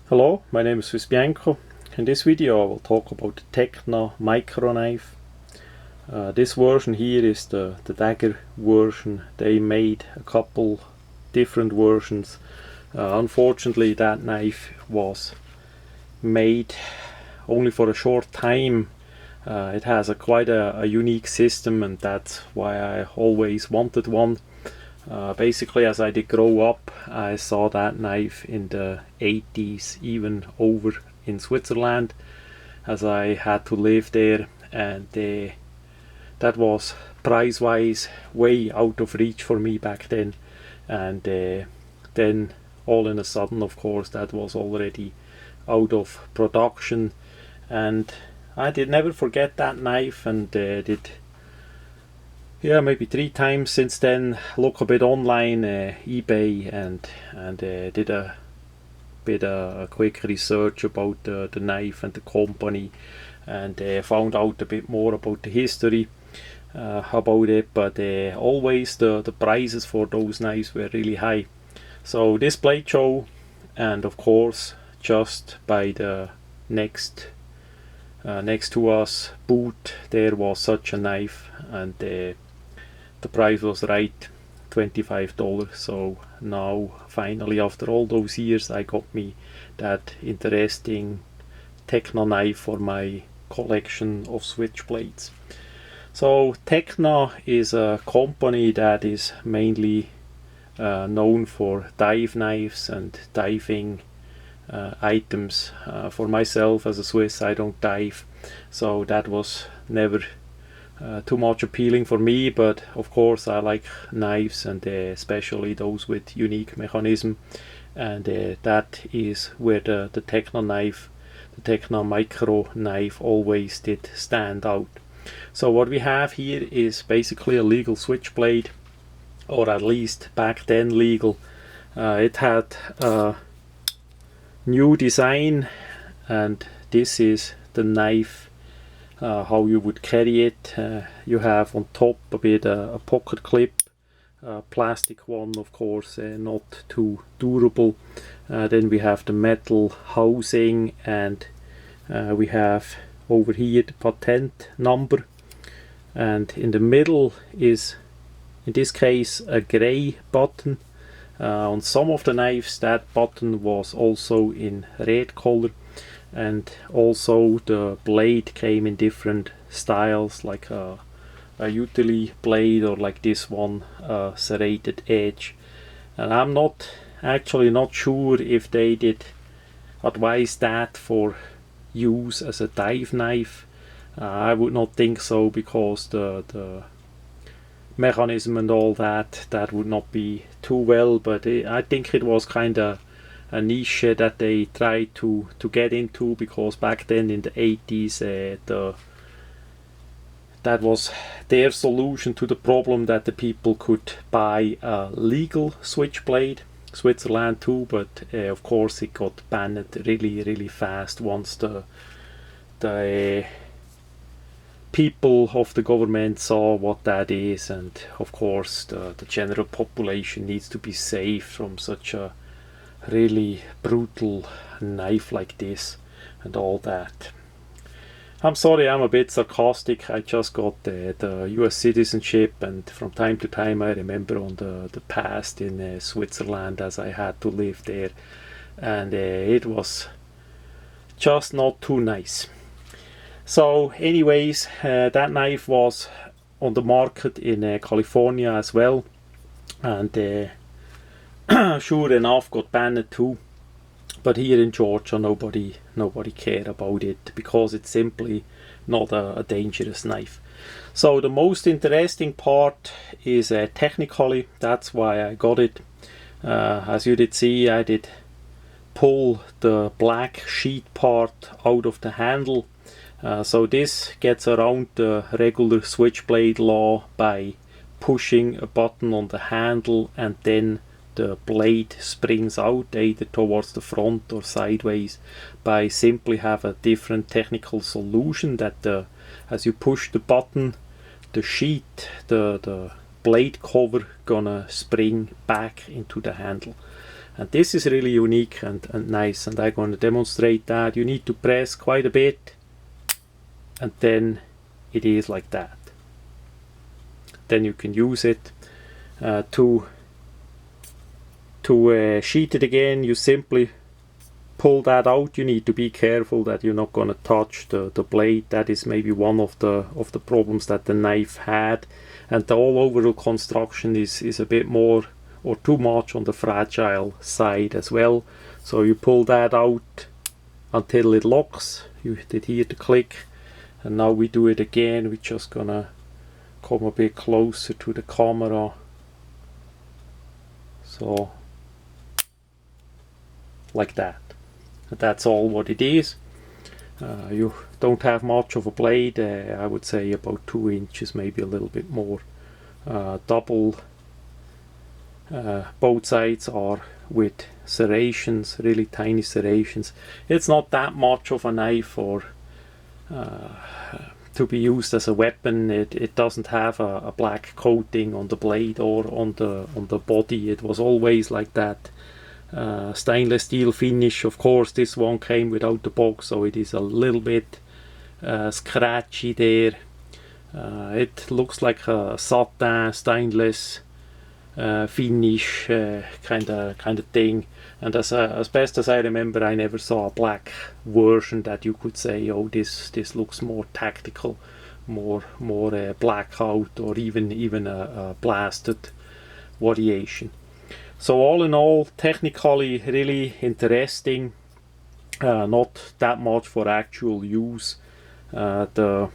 Hello, my name is swissbianco. In this video I will talk about the Tekna micro knife. This version here is the dagger version. They made a couple different versions. Unfortunately that knife was made only for a short time. It has quite a unique system, and that's why I always wanted one. Basically, as I did grow up, I saw that knife in the 80s, even over in Switzerland, as I had to live there, and that was price-wise way out of reach for me back then. And then all in a sudden, of course, that was already out of production, and I did never forget that knife, and did maybe 3 times since then look a bit online, eBay, and did a bit a quick research about the knife and the company, and found out a bit more about the history about it. But always the prices for those knives were really high. So this blade show, and of course just by the next to us booth, there was such a knife, and the price was right, $25. So now finally, after all those years, I got me that interesting Tekna knife for my collection of switchblades. So Tekna is a company that is mainly known for dive knives and diving items. For myself, as a Swiss, I don't dive, so that was never too much appealing for me. But of course I like knives, and especially those with unique mechanism, and that is where the Tekna knife, the Tekna micro knife, always did stand out. So what we have here is basically a legal switchblade, or at least back then legal. It had a new design, and this is the knife, how you would carry it. You have on top a bit a pocket clip, plastic one, of course, not too durable. Then we have the metal housing, and we have over here the patent number, and in the middle is, in this case, a gray button. On some of the knives that button was also in red color, and also the blade came in different styles, like a utility blade, or like this one, a serrated edge. And I'm not sure if they did advise that for use as a dive knife. I would not think so, because the mechanism and all that would not be too well. But I think it was kind of a niche that they tried to get into, because back then in the 80s that was their solution to the problem that the people could buy a legal switchblade. Switzerland too, but of course it got banned really fast once the people of the government saw what that is, and of course the general population needs to be safe from such a really brutal knife like this and all that. I'm sorry, I'm a bit sarcastic. I just got the US citizenship, and from time to time I remember on the past in Switzerland, as I had to live there, and it was just not too nice. So anyways, that knife was on the market in California as well, and sure enough got banned too. But here in Georgia nobody cared about it, because it's simply not a dangerous knife. So the most interesting part is technically, that's why I got it. As you did see, I did pull the black sheet part out of the handle. So this gets around the regular switchblade law by pushing a button on the handle, and then the blade springs out either towards the front or sideways, by simply have a different technical solution that as you push the button, the sheet, the blade cover, gonna spring back into the handle. And this is really unique and nice, and I'm going to demonstrate that. You need to press quite a bit, and then it is like that. Then you can use it to sheet it again. You simply pull that out. You need to be careful that you're not going to touch the blade. That is maybe one of the problems that the knife had, and the overall construction is a bit more or too much on the fragile side as well. So you pull that out until it locks. You did hear the click, and now we do it again. We're just gonna come a bit closer to the camera. So like that. That's all what it is. You don't have much of a blade. I would say about 2 inches, maybe a little bit more. Double. Both sides are with serrations, really tiny serrations. It's not that much of a knife or to be used as a weapon. It doesn't have a black coating on the blade or on the body. It was always like that. Stainless steel finish. Of course, this one came without the box, so it is a little bit scratchy there. It looks like a satin stainless finish kind of thing. And as best as I remember, I never saw a black version that you could say, oh, this looks more tactical, more blackout, or even a blasted variation. So all in all, technically really interesting. Not that much for actual use. The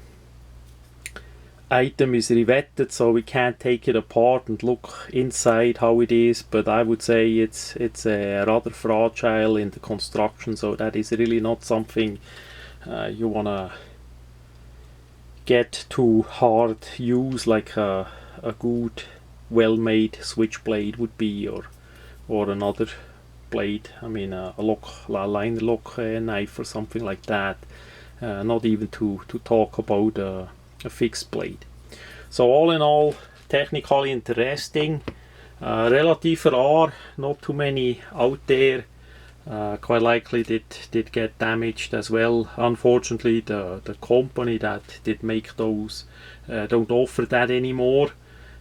item is riveted, so we can't take it apart and look inside how it is, but I would say it's rather fragile in the construction, so that is really not something you wanna get too hard use like a good well-made switchblade would be, or another blade. I mean a line lock knife or something like that. Not even to talk about a fixed blade. So all in all, technically interesting, relative rare, not too many out there. Quite likely did get damaged as well. Unfortunately, the company that did make those don't offer that anymore.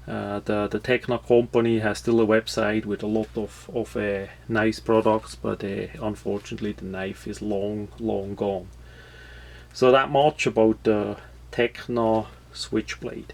The Tekna company has still a website with a lot of nice products, but unfortunately the knife is long gone. So that much about the Tekna switchblade.